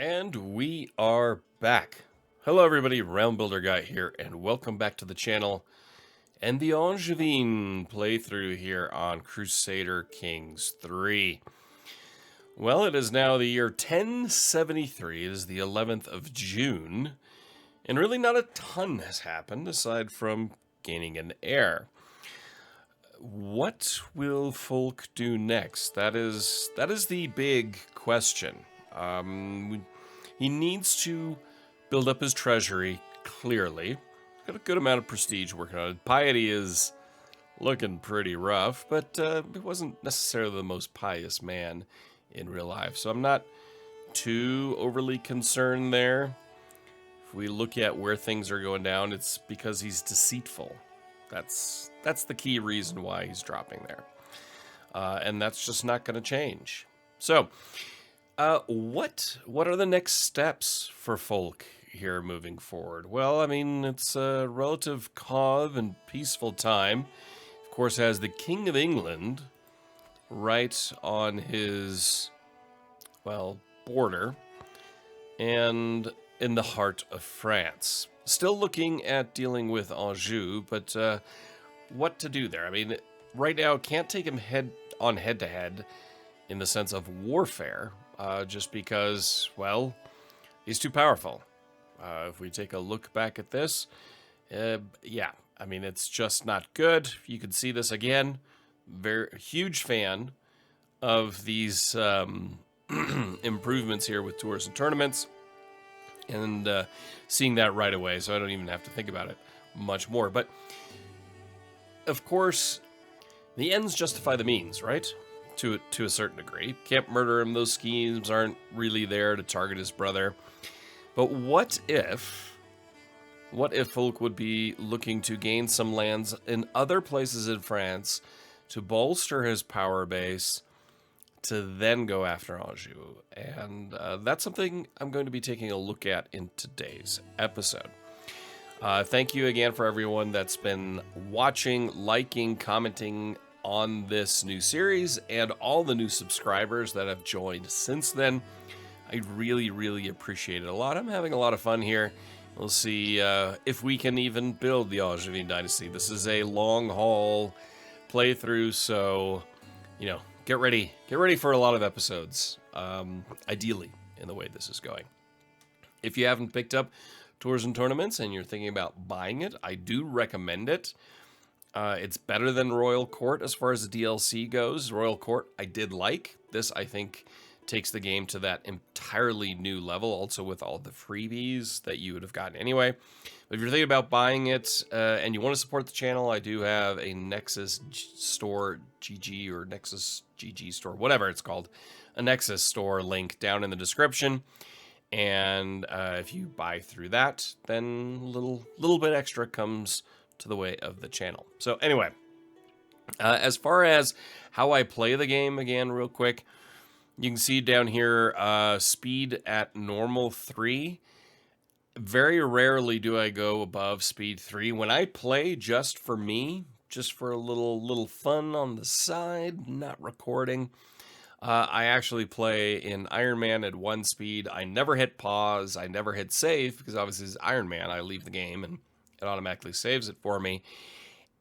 And we are back. Hello everybody, Realm Builder Guy here, and welcome back to the channel and the Angevin playthrough here on Crusader Kings 3. Well, it is now the year 1073, it is the 11th of June, and really not a ton has happened aside from gaining an heir. What will folk do next? That is the big question. He needs to build up his treasury, clearly. Got a good amount of prestige working on it. Piety is looking pretty rough, but he wasn't necessarily the most pious man in real life, so I'm not too overly concerned there. If we look at where things are going down, it's because he's deceitful. That's the key reason why he's dropping there. And that's just not going to change. So, what are the next steps for folk here moving forward? Well, I mean, it's a relative calm and peaceful time. Of course, has the King of England right on his, well, border, and in the heart of France. Still looking at dealing with Anjou, but what to do there? I mean, right now, can't take him head-to-head in the sense of warfare, just because, well, he's too powerful. If we take a look back at this, yeah, I mean, it's just not good. You can see this again. Very huge fan of these improvements here with tours and tournaments, and seeing that right away, so I don't even have to think about it much more. But, of course, the ends justify the means, right? To a certain degree. Can't murder him. Those schemes aren't really there to target his brother. But what if folk would be looking to gain some lands in other places in France to bolster his power base to then go after Anjou? And that's something I'm going to be taking a look at in today's episode. Thank you again for everyone that's been watching, liking, commenting on this new series, and all the new subscribers that have joined since then. I really appreciate it a lot. I'm having a lot of fun here. We'll see if we can even build the Angevin dynasty. This is a long haul playthrough, so you know, get ready for a lot of episodes, ideally, in the way this is going. If you haven't picked up Tours and Tournaments and you're thinking about buying it, I do recommend it. It's better than Royal Court as far as the DLC goes. Royal Court I did like. This, I think, takes the game to that entirely new level, also with all the freebies that you would have gotten anyway. But if you're thinking about buying it and you want to support the channel, I do have a Nexus Store GG or Nexus GG Store, whatever it's called, a Nexus Store link down in the description. And if you buy through that, then a little bit extra comes to the way of the channel. So anyway, as far as how I play the game, again, real quick, you can see down here, speed at normal 3. Very rarely do I go above speed 3. When I play just for me, just for a little fun on the side, not recording, I actually play in Iron Man at 1 speed. I never hit pause. I never hit save, because obviously it's Iron Man. I leave the game and it automatically saves it for me.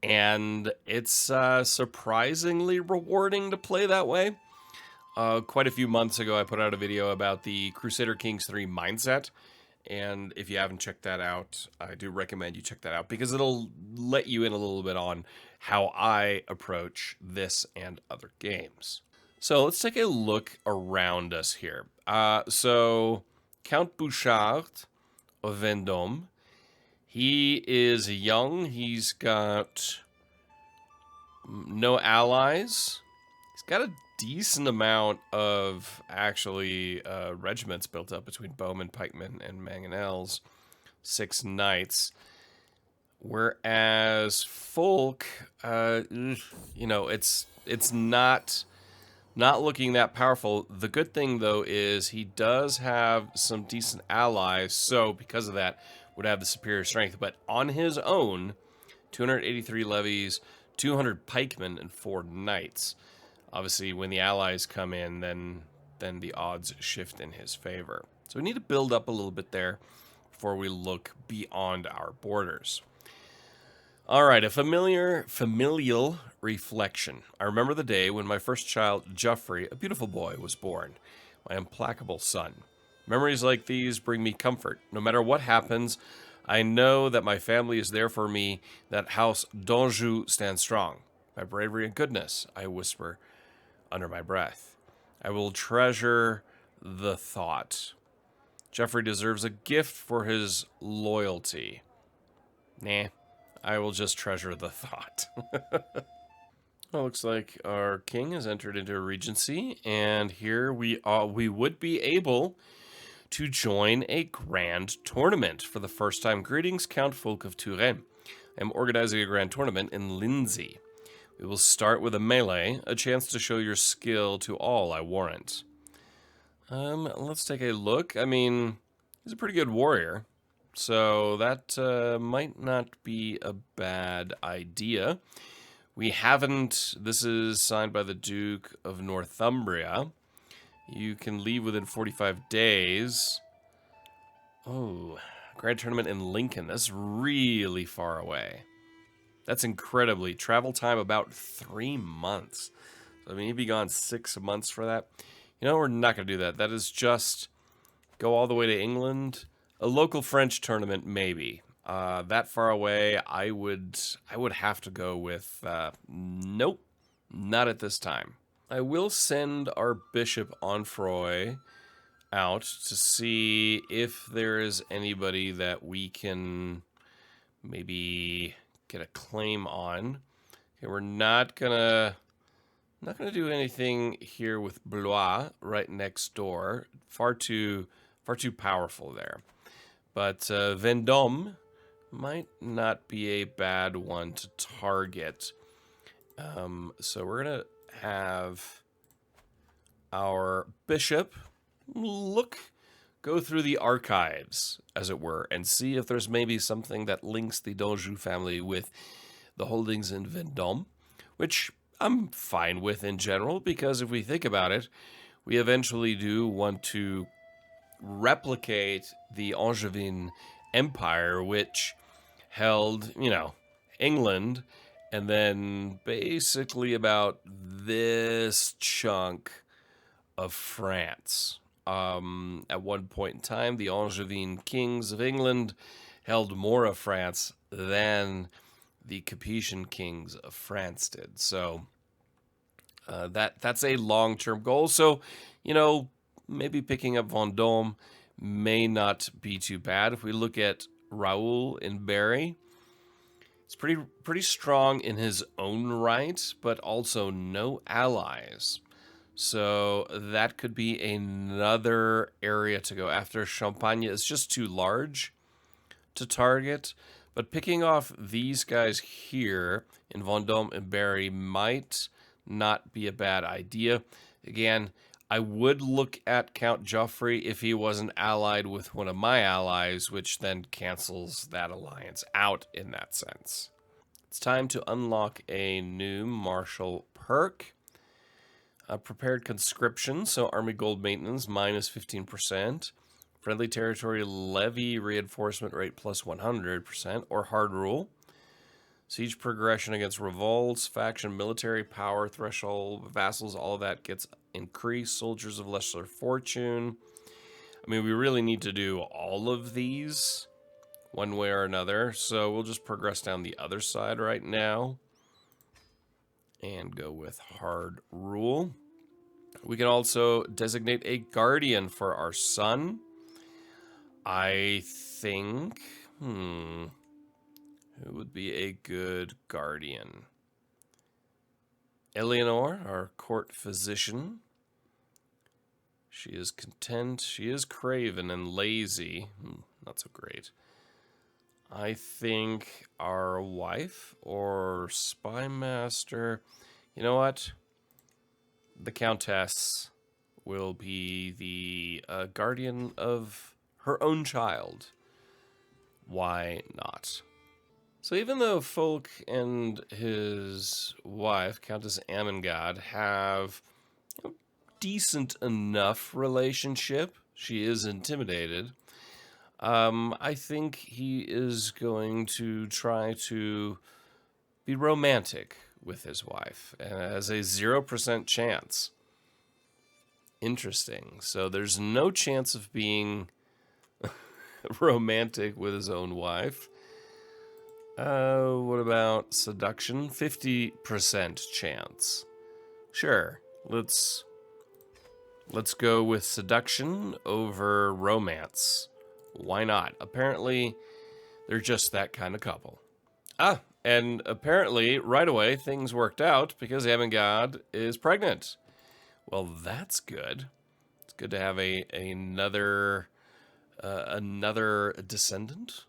And it's surprisingly rewarding to play that way. Quite a few months ago, I put out a video about the Crusader Kings 3 mindset. And if you haven't checked that out, I do recommend you check that out, because it'll let you in a little bit on how I approach this and other games. So let's take a look around us here. So Count Bouchard of Vendôme, he is young. He's got no allies. He's got a decent amount of, actually, regiments built up between bowmen, pikemen, and mangonels. 6 knights. Whereas folk, you know, it's not looking that powerful. The good thing, though, is he does have some decent allies, so because of that, would have the superior strength. But on his own, 283 levies, 200 pikemen, and 4 knights. Obviously, when the allies come in, then the odds shift in his favor. So we need to build up a little bit there before we look beyond our borders. All right, a familial reflection. I remember the day when my first child, Geoffrey, a beautiful boy, was born, my implacable son. Memories like these bring me comfort. No matter what happens, I know that my family is there for me, that House d'Anjou stands strong. My bravery and goodness, I whisper under my breath. I will treasure the thought. Geoffrey deserves a gift for his loyalty. Nah, I will just treasure the thought. Well, looks like our king has entered into a regency, and here we would be able to join a grand tournament for the first time. Greetings, Count Folk of Touraine. I am organizing a grand tournament in Lindsay. We will start with a melee, a chance to show your skill to all, I warrant. Let's take a look. I mean, he's a pretty good warrior, so that might not be a bad idea. We haven't... This is signed by the Duke of Northumbria. You can leave within 45 days. Oh, Grand Tournament in Lincoln. That's really far away. That's incredibly... Travel time about 3 months. So, I mean, he'd be gone 6 months for that. You know, we're not going to do that. That is just go all the way to England. A local French tournament, maybe. That far away, I would have to go with, nope, not at this time. I will send our Bishop Onfroy out to see if there is anybody that we can maybe get a claim on. Okay, we're not gonna do anything here with Blois right next door. Far too powerful there. But Vendôme might not be a bad one to target. So we're going to have our bishop go through the archives, as it were, and see if there's maybe something that links the d'Anjou family with the holdings in Vendôme, which I'm fine with in general, because if we think about it, we eventually do want to replicate the Angevin Empire, which held, you know, England, and then basically about this chunk of France. At one point in time, the Angevin kings of England held more of France than the Capetian kings of France did. So that's a long-term goal. So, you know, maybe picking up Vendôme may not be too bad. If we look at Raoul in Berry, it's pretty strong in his own right, but also no allies. So that could be another area to go after. Champagne is just too large to target, but picking off these guys here in Vendôme and Berry might not be a bad idea. Again, I would look at Count Geoffrey if he wasn't allied with one of my allies, which then cancels that alliance out in that sense. It's time to unlock a new martial perk. Prepared conscription, so army gold maintenance minus 15%. Friendly territory levy reinforcement rate plus 100%, or hard rule. Siege progression against revolts, faction, military power, threshold, vassals, all of that gets increased. Soldiers of lesser fortune. I mean, we really need to do all of these one way or another, so we'll just progress down the other side right now and go with hard rule. We can also designate a guardian for our son. I think, who would be a good guardian? Eleanor, our court physician. She is content. She is craven and lazy. Not so great. I think our wife or spy master. You know what? The Countess will be the guardian of her own child. Why not? So even though Folk and his wife, Countess Amengad, have a decent enough relationship, she is intimidated. I think he is going to try to be romantic with his wife, and has a 0% chance. Interesting. So there's no chance of being romantic with his own wife. What about seduction? 50% chance. Sure. Let's go with seduction over romance. Why not? Apparently, they're just that kind of couple. And apparently, right away, things worked out because Ermengarde is pregnant. Well, that's good. It's good to have another descendant,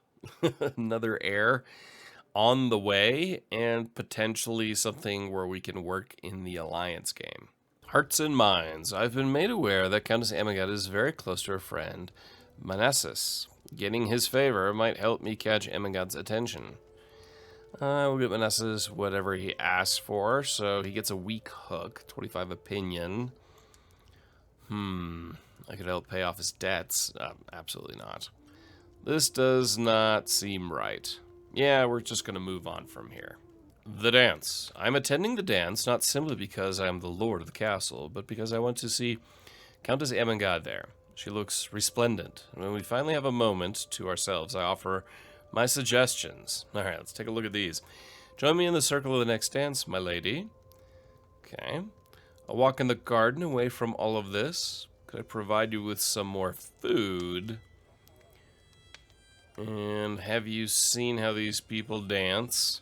another heir on the way, and potentially something where we can work in the alliance game. Hearts and minds. I've been made aware that Countess Ermengarde is very close to her friend, Manassas. Getting his favor might help me catch Ermengarde's attention. We'll get Manassas whatever he asks for, so he gets a weak hook, 25 opinion. I could help pay off his debts. Absolutely not. This does not seem right. Yeah, we're just going to move on from here. The dance. I'm attending the dance not simply because I am the lord of the castle, but because I want to see Countess Ermengarde there. She looks resplendent, and when we finally have a moment to ourselves, I offer my suggestions. All right, let's take a look at these. Join me in the circle of the next dance, my lady. Okay. I'll walk in the garden away from all of this. Could I provide you with some more food? And have you seen how these people dance?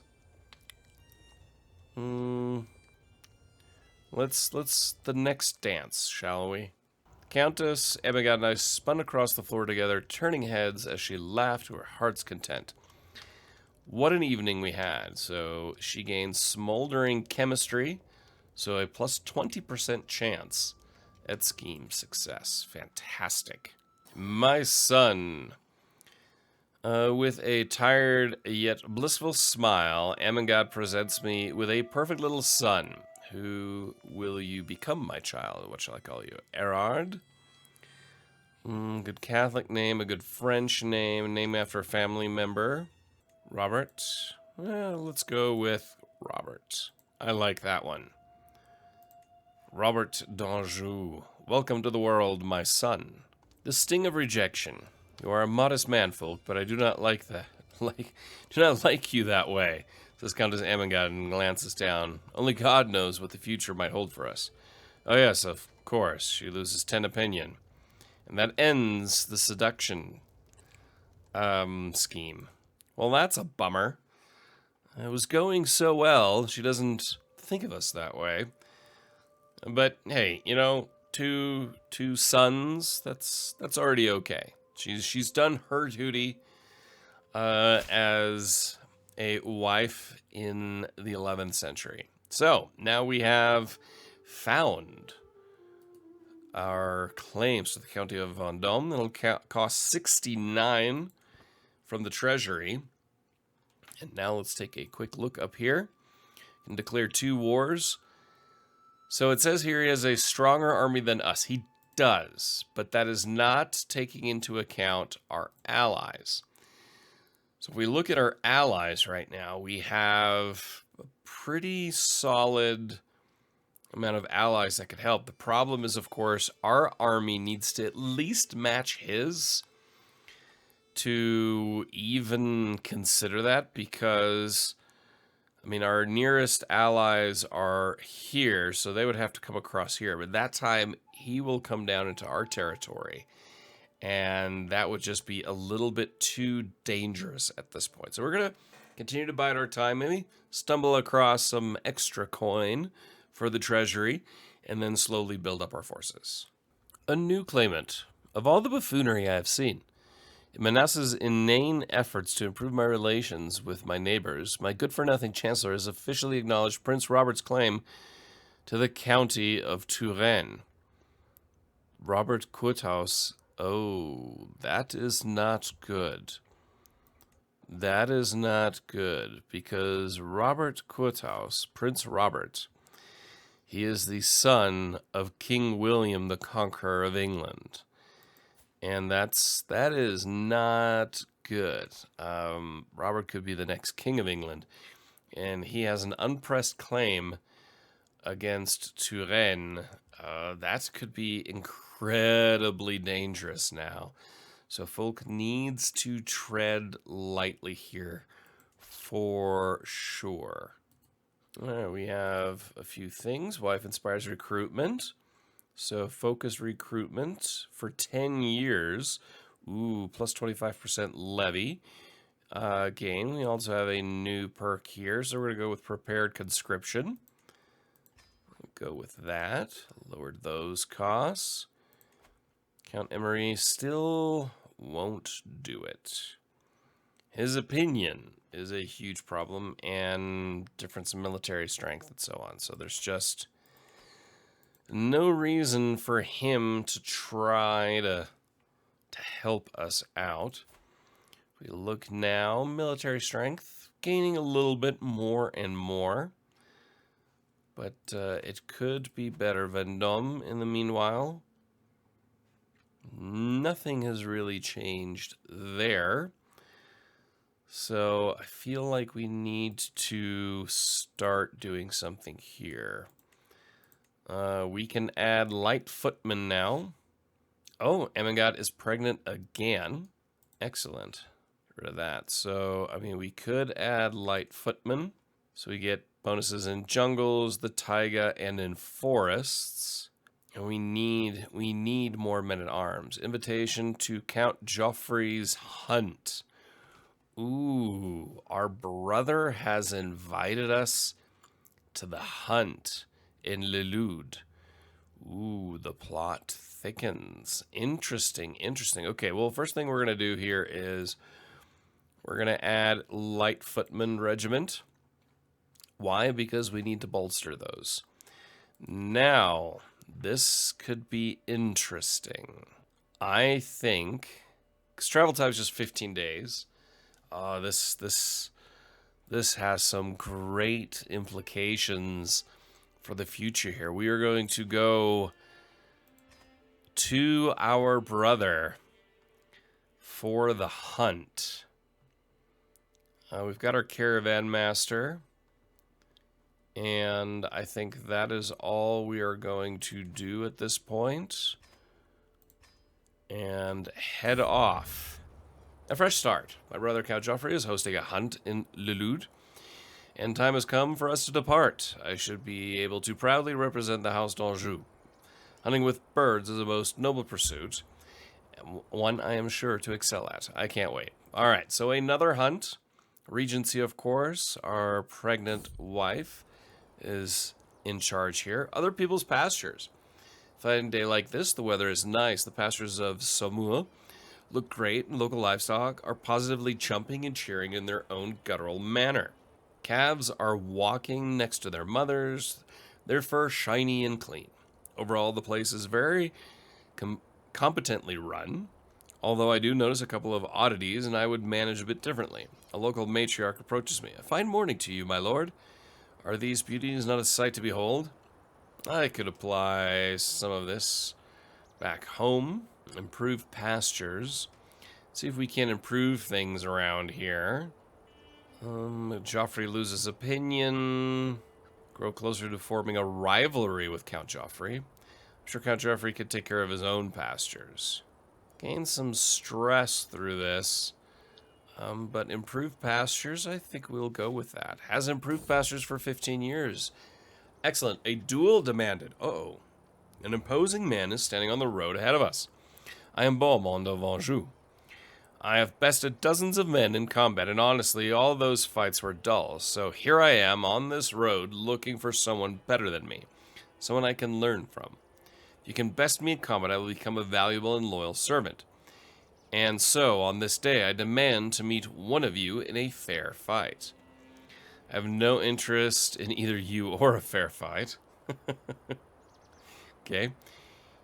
Let's the next dance, shall we? Countess Ermengarde and I spun across the floor together, turning heads as she laughed to her heart's content. What an evening we had. So she gains smoldering chemistry, so a plus 20% chance at scheme success. Fantastic. My son. With a tired yet blissful smile, Ermengarde presents me with a perfect little son. Who will you become, my child? What shall I call you? Erard? Good Catholic name, a good French name, name after a family member. Robert? Let's go with Robert. I like that one. Robert d'Anjou. Welcome to the world, my son. The sting of rejection. You are a modest man, folk, but I do not like that. Do not like you that way, says Countess Ermengarde and glances down. Only God knows what the future might hold for us. Oh yes, of course. She loses 10 opinion. And that ends the seduction scheme. Well, that's a bummer. It was going so well, she doesn't think of us that way. But hey, you know, two sons, that's already okay. She's done her duty as a wife in the 11th century. So now we have found our claims to the county of Vendôme. It'll cost 69 from the treasury. And now let's take a quick look up here and declare 2 wars. So it says here he has a stronger army than us. He does, but that is not taking into account our allies. So if we look at our allies right now, we have a pretty solid amount of allies that could help. The problem is, of course, our army needs to at least match his to even consider that, because, I mean, our nearest allies are here, so they would have to come across here. But that time, he will come down into our territory, and that would just be a little bit too dangerous at this point. So we're going to continue to bide our time, maybe stumble across some extra coin for the treasury, and then slowly build up our forces. A new claimant. Of all the buffoonery I have seen, in Manassas' inane efforts to improve my relations with my neighbors, my good-for-nothing chancellor has officially acknowledged Prince Robert's claim to the county of Touraine. Robert Courthouse. Oh, that is not good. That is not good, because Robert Courthouse, Prince Robert, he is the son of King William the Conqueror of England. And that is not good. Robert could be the next king of England, and he has an unpressed claim against Turenne. That could be incredibly dangerous now. So folk needs to tread lightly here, for sure. We have a few things. Wife inspires recruitment. So focus recruitment for 10 years. Ooh, plus 25% levy gain. We also have a new perk here. So we're going to go with prepared conscription. Go with that. Lowered those costs. Count Emery still won't do it. His opinion is a huge problem, and difference in military strength and so on. So there's just no reason for him to try to help us out. We look now, military strength gaining a little bit more and more. But it could be better. Vendôme, in the meanwhile, nothing has really changed there. So I feel like we need to start doing something here. We can add light footmen now. Oh, Emmengat is pregnant again. Excellent. Get rid of that. So, I mean, we could add light footmen. So we get bonuses in jungles, the taiga, and in forests. And we need more men-at-arms. Invitation to Count Joffrey's hunt. Ooh, our brother has invited us to the hunt in Lelude. Ooh, the plot thickens. Interesting, interesting. Okay, well, first thing we're going to do here is we're going to add light footman regiment. Why? Because we need to bolster those. Now, this could be interesting. I think, because travel time is just 15 days. This has some great implications for the future here. We are going to go to our brother for the hunt. We've got our caravan master, and I think that is all we are going to do at this point. And head off. A fresh start. My brother Count Joffrey is hosting a hunt in Lelude, and time has come for us to depart. I should be able to proudly represent the House d'Anjou. Hunting with birds is a most noble pursuit, and one I am sure to excel at. I can't wait. All right, so another hunt. Regency, of course. Our pregnant wife is in charge here. Other people's pastures. Fine day like this, the weather is nice. The pastures of Saumur look great, and local livestock are positively jumping and cheering in their own guttural manner. Calves are walking next to their mothers, their fur shiny and clean. Overall, the place is very competently run, although I do notice a couple of oddities, and I would manage a bit differently. A local matriarch approaches me. A fine morning to you, my lord. Are these beauties not a sight to behold? I could apply some of this back home. Improve pastures. See if we can improve things around here. Joffrey loses opinion. Grow closer to forming a rivalry with Count Joffrey. I'm sure Count Joffrey could take care of his own pastures. Gain some stress through this. But improved pastures, I think we'll go with that. Has improved pastures for 15 years. Excellent. A duel demanded. Uh-oh. An imposing man is standing on the road ahead of us. I am Beaumont of Anjou. I have bested dozens of men in combat, and honestly, all those fights were dull. So here I am on this road looking for someone better than me, someone I can learn from. If you can best me in combat, I will become a valuable and loyal servant. And so, on this day, I demand to meet one of you in a fair fight. I have no interest in either you or a fair fight. Okay.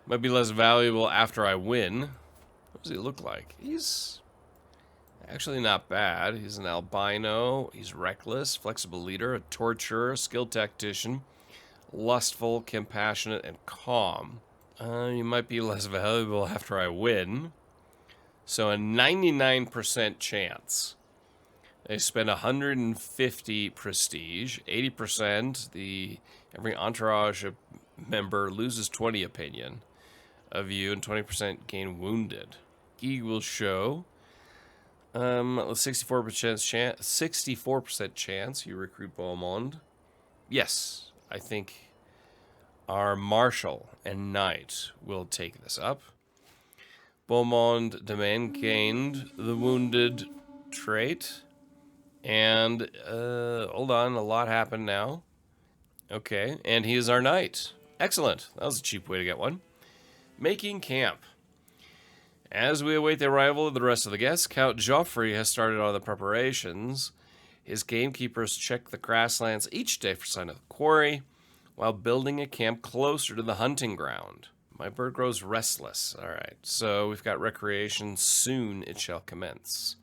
Might be less valuable after I win. What does he look like? He's actually not bad. He's an albino. He's reckless, flexible leader, a torturer, skilled tactician, lustful, compassionate, and calm. You might be less valuable after I win. So a 99% chance. They spend 150 prestige, 80%. Every entourage member loses 20 opinion of you, and 20% gain wounded. He will show 64% chance you recruit Beaumont. Yes, I think our marshal and knight will take this up. Beaumont demand gained the wounded trait. And, hold on, a lot happened now. Okay, and he is our knight. Excellent. That was a cheap way to get one. Making camp. As we await the arrival of the rest of the guests, Count Joffrey has started on the preparations. His gamekeepers check the grasslands each day for sign of the quarry, while building a camp closer to the hunting ground. My bird grows restless. All right, so we've got recreation. Soon it shall commence.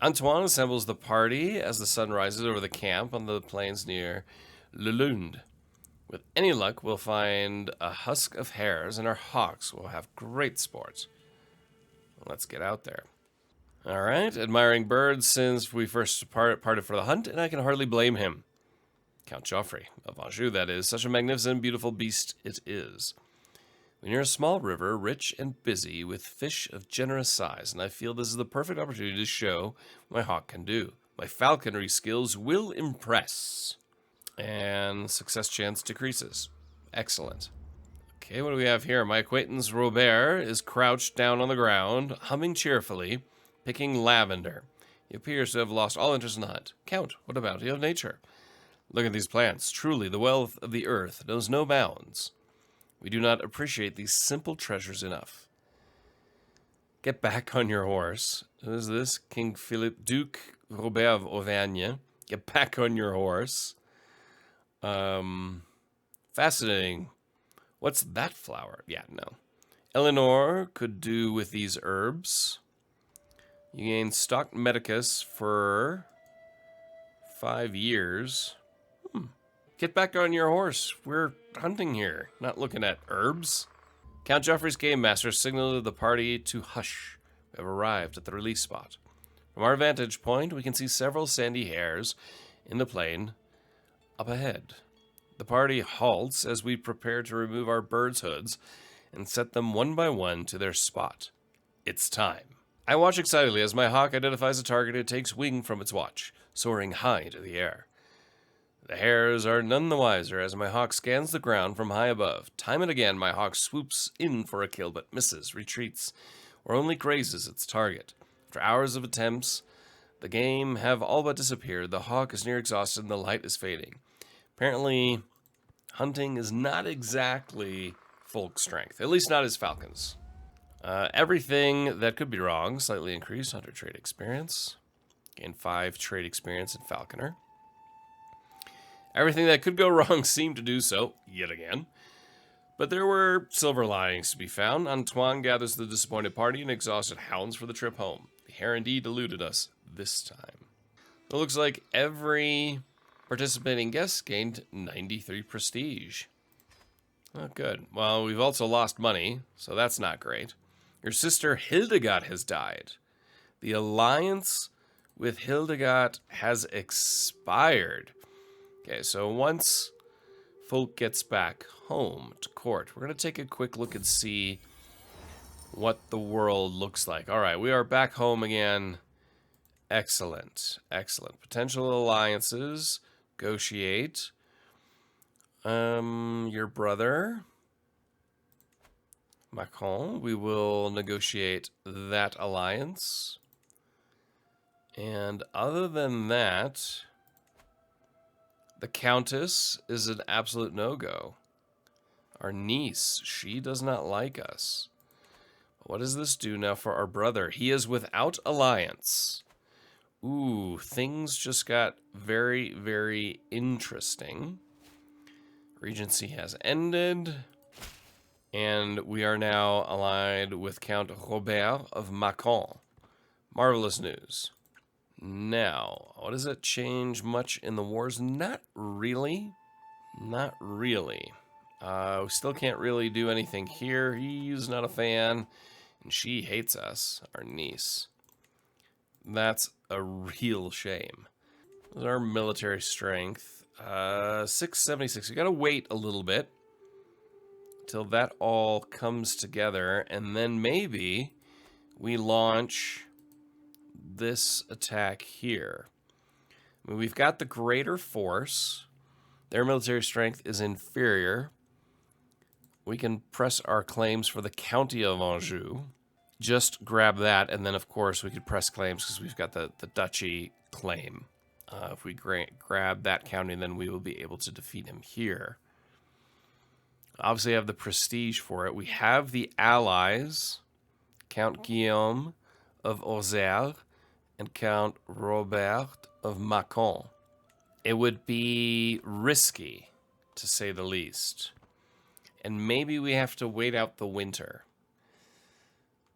Antoine assembles the party as the sun rises over the camp on the plains near Le Lund. With any luck, we'll find a husk of hares, and our hawks will have great sport. Let's get out there. All right, admiring birds since we first parted for the hunt, and I can hardly blame him. Count Joffrey, of Anjou, that is. Such a magnificent, beautiful beast it is. We're near a small river, rich and busy, with fish of generous size, and I feel this is the perfect opportunity to show what my hawk can do. My falconry skills will impress. And success chance decreases. Excellent. Okay, what do we have here? My acquaintance Robert is crouched down on the ground, humming cheerfully, picking lavender. He appears to have lost all interest in the hunt. Count, what a bounty of nature. Look at these plants. Truly, the wealth of the earth knows no bounds. We do not appreciate these simple treasures enough. Get back on your horse. Who is this? King Philip, Duke Robert of Auvergne. Get back on your horse. Fascinating. What's that flower? Yeah, no. Eleanor could do with these herbs. You gain stock medicus for 5 years. Get back on your horse. We're hunting here, not looking at herbs. Count Joffrey's game master signaled the party to hush. We have arrived at the release spot. From our vantage point, we can see several sandy hares in the plain up ahead. The party halts as we prepare to remove our birds' hoods and set them one by one to their spot. It's time. I watch excitedly as my hawk identifies a target and takes wing from its watch, soaring high into the air. The hares are none the wiser as my hawk scans the ground from high above. Time and again, my hawk swoops in for a kill but misses, retreats, or only grazes its target. After hours of attempts, the game have all but disappeared. The hawk is near exhausted and the light is fading. Apparently, hunting is not exactly folk strength, at least not as falcons. Everything that could be wrong slightly increased. 100 trade experience. Gain 5 trade experience in falconer. Everything that could go wrong seemed to do so, yet again. But there were silver linings to be found. Antoine gathers the disappointed party and exhausted hounds for the trip home. The hare indeed eluded us this time. It looks like every participating guest gained 93 prestige. Oh, good. Well, we've also lost money, so that's not great. Your sister Hildegard has died. The alliance with Hildegard has expired. Okay, so once Folk gets back home to court, we're going to take a quick look and see what the world looks like. All right, we are back home again. Excellent, excellent. Potential alliances. Negotiate. Your brother, Macron, we will negotiate that alliance. And other than that, the Countess is an absolute no-go. Our niece, she does not like us. What does this do now for our brother? He is without alliance. Ooh, things just got very, very interesting. Regency has ended. And we are now allied with Count Robert of Macon. Marvelous news. Now, what does it change much in the wars? Not really. Not really. We still can't really do anything here. He's not a fan. And she hates us, our niece. That's a real shame. There's our military strength. 676. We gotta wait a little bit till that all comes together, and then maybe we launch this attack here. I mean, we've got the greater force. Their military strength is inferior. We can press our claims for the county of Anjou. Just grab that, and then, of course, we could press claims because we've got the duchy claim. If we grab that county, then we will be able to defeat him here. Obviously, I have the prestige for it. We have the allies, Count Guillaume of Auxerre and Count Robert of Mâcon. It would be risky, to say the least. And maybe we have to wait out the winter.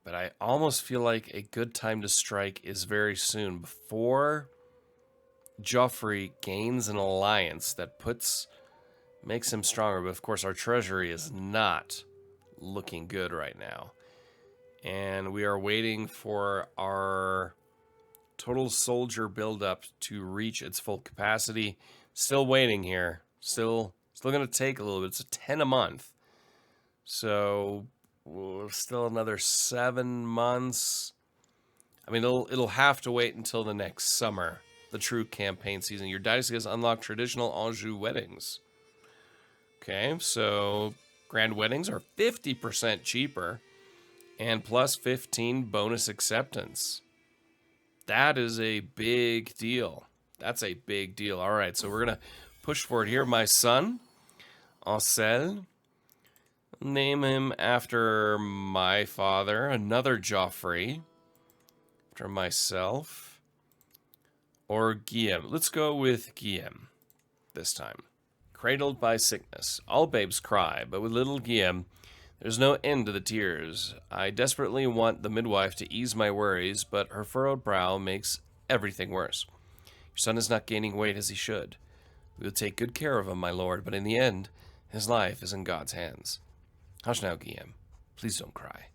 But I almost feel like a good time to strike is very soon, before Joffrey gains an alliance that makes him stronger. But of course, our treasury is not looking good right now. And we are waiting for our total soldier buildup to reach its full capacity. Still waiting here. Still going to take a little bit. It's a 10 a month. So still another 7 months. I mean, it'll have to wait until the next summer, the true campaign season. Your dynasty has unlocked traditional Anjou weddings. Okay, so grand weddings are 50% cheaper and plus 15 bonus acceptance. That is a big deal. That's a big deal. All right, so we're going to push forward here. My son, Ancel. Name him after my father. Another Joffrey. After myself. Or Guillaume. Let's go with Guillaume this time. Cradled by sickness. All babes cry, but with little Guillaume, there's no end to the tears. I desperately want the midwife to ease my worries, but her furrowed brow makes everything worse. Your son is not gaining weight as he should. We will take good care of him, my lord, but in the end, his life is in God's hands. Hush now, Guillaume. Please don't cry.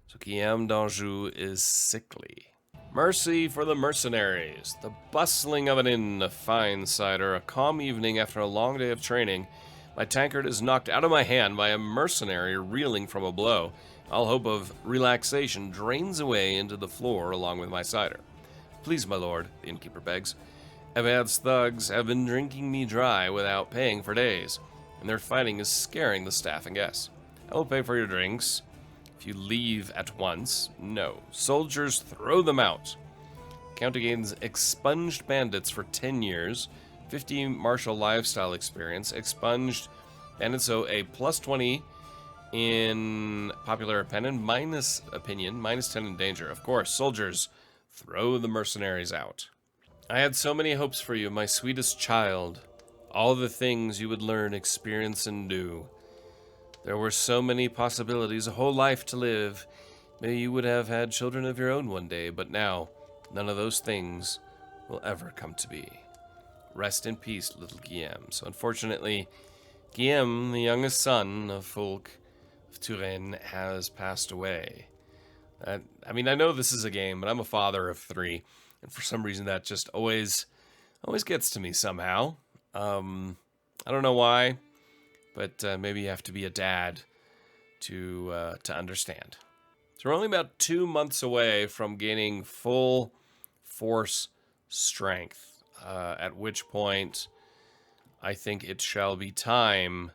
So Guillaume d'Anjou is sickly. Mercy for the mercenaries. The bustling of an inn, a fine cider, a calm evening after a long day of training. My tankard is knocked out of my hand by a mercenary reeling from a blow. All hope of relaxation drains away into the floor along with my cider. Please, my lord, the innkeeper begs. Evad's thugs have been drinking me dry without paying for days, and their fighting is scaring the staff and guests. I will pay for your drinks. If you leave at once, no. Soldiers, throw them out. County gains expunged bandits for 10 years, 50 martial lifestyle experience, expunged bandits, so a plus 20 in popular opinion, minus 10 in danger. Of course, soldiers, throw the mercenaries out. I had so many hopes for you, my sweetest child. All the things you would learn, experience, and do. There were so many possibilities, a whole life to live. Maybe you would have had children of your own one day, but now, none of those things will ever come to be. Rest in peace, little Guillaume. So unfortunately, Guillaume, the youngest son of Fulk of Turenne, has passed away. I mean, I know this is a game, but I'm a father of 3, and for some reason that just always gets to me somehow. I don't know why, but maybe you have to be a dad to understand. So we're only about 2 months away from gaining full force strength, at which point I think it shall be time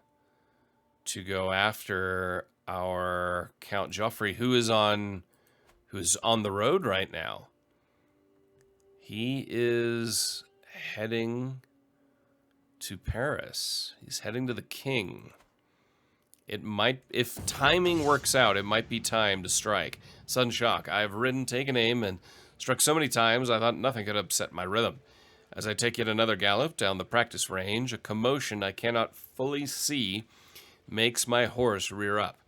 to go after our Count Joffrey, who is on the road right now. He is heading to Paris. He's heading to the king. It might, if timing works out, it might be time to strike. Sudden shock. I've ridden, taken aim, and struck so many times I thought nothing could upset my rhythm. As I take yet another gallop down the practice range, a commotion I cannot fully see makes my horse rear up.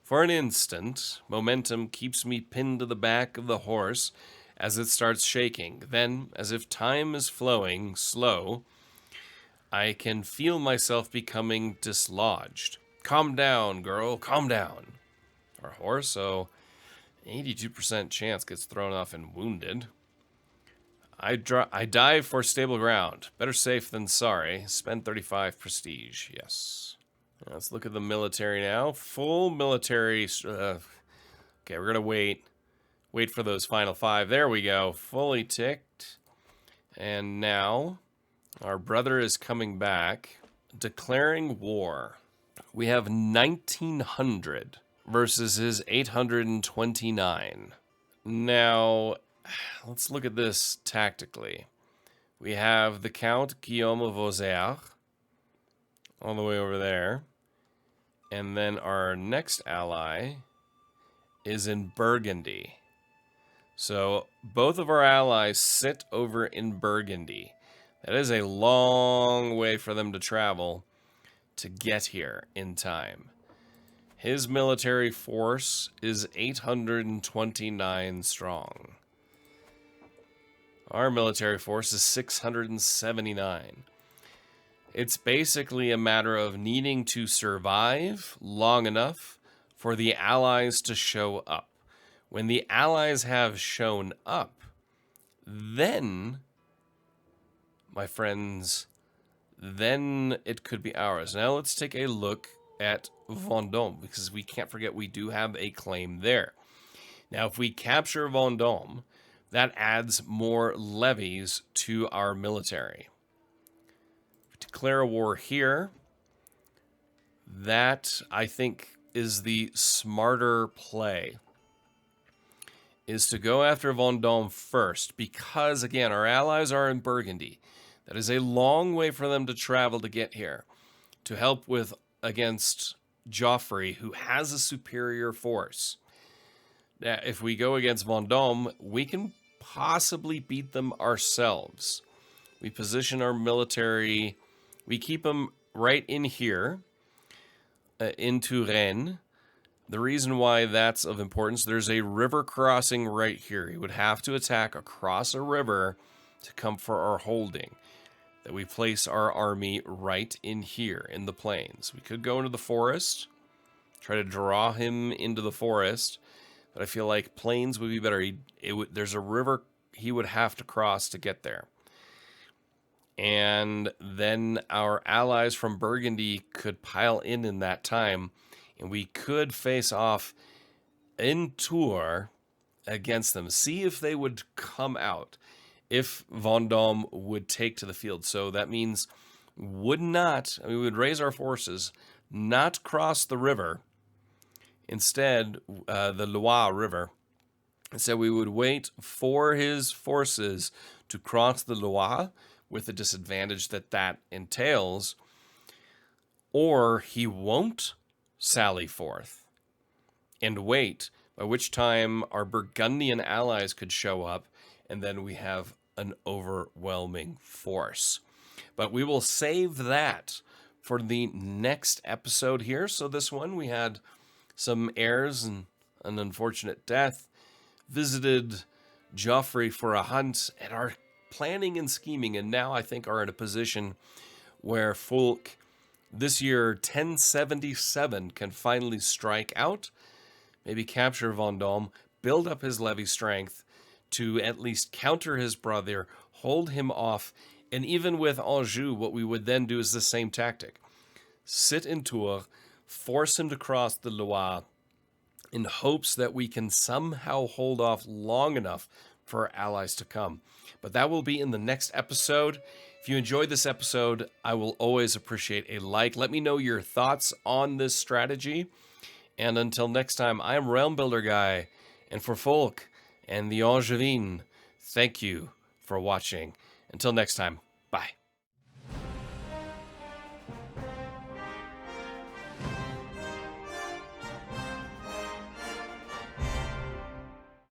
For an instant, momentum keeps me pinned to the back of the horse as it starts shaking. Then, as if time is flowing slow, I can feel myself becoming dislodged. Calm down, girl, calm down. Our horse, 82% chance gets thrown off and wounded. I dive for stable ground. Better safe than sorry. Spend 35 prestige. Yes. Let's look at the military now. Full military. Okay, we're going to wait. Wait for those final 5. There we go. Fully ticked. And now our brother is coming back. Declaring war. We have 1900 versus his 829. Now, let's look at this tactically. We have the Count Guillaume of Auxerre all the way over there. And then our next ally is in Burgundy. So both of our allies sit over in Burgundy. That is a long way for them to travel to get here in time. His military force is 829 strong. Our military force is 679. It's basically a matter of needing to survive long enough for the allies to show up. When the allies have shown up, then, my friends, then it could be ours. Now let's take a look at Vendôme, because we can't forget we do have a claim there. Now, if we capture Vendôme, that adds more levies to our military. Declare a war here. That, I think, is the smarter play. Is to go after Vendôme first, because, again, our allies are in Burgundy. That is a long way for them to travel to get here. To help with against Joffrey, who has a superior force. Now, if we go against Vendôme, we can possibly beat them ourselves. We position our military, we keep them right in here, in Touraine. The reason why that's of importance, there's a river crossing right here. He would have to attack across a river to come for our holding. That we place our army right in here, in the plains. We could go into the forest, try to draw him into the forest, but I feel like plains would be better. There's a river he would have to cross to get there. And then our allies from Burgundy could pile in that time, and we could face off in Tours against them. See if they would come out, if Vendôme would take to the field. So that means we would raise our forces, not cross the river. Instead, the Loire River. Instead, we would wait for his forces to cross the Loire, with the disadvantage that entails, or he won't sally forth and wait, by which time our Burgundian allies could show up, and then we have an overwhelming force. But we will save that for the next episode here. So this one, we had some heirs and an unfortunate death, visited Joffrey for a hunt, and are planning and scheming, and now I think are in a position where Fulk, this year 1077, can finally strike out, maybe capture Vendôme, build up his levy strength to at least counter his brother, hold him off, and even with Anjou, what we would then do is the same tactic. Sit in Tours, force him to cross the Loire, in hopes that we can somehow hold off long enough for our allies to come. But that will be in the next episode. If you enjoyed this episode, I will always appreciate a like. Let me know your thoughts on this strategy. And until next time, I am Realm Builder Guy. And for Folk and the Angevin, thank you for watching. Until next time.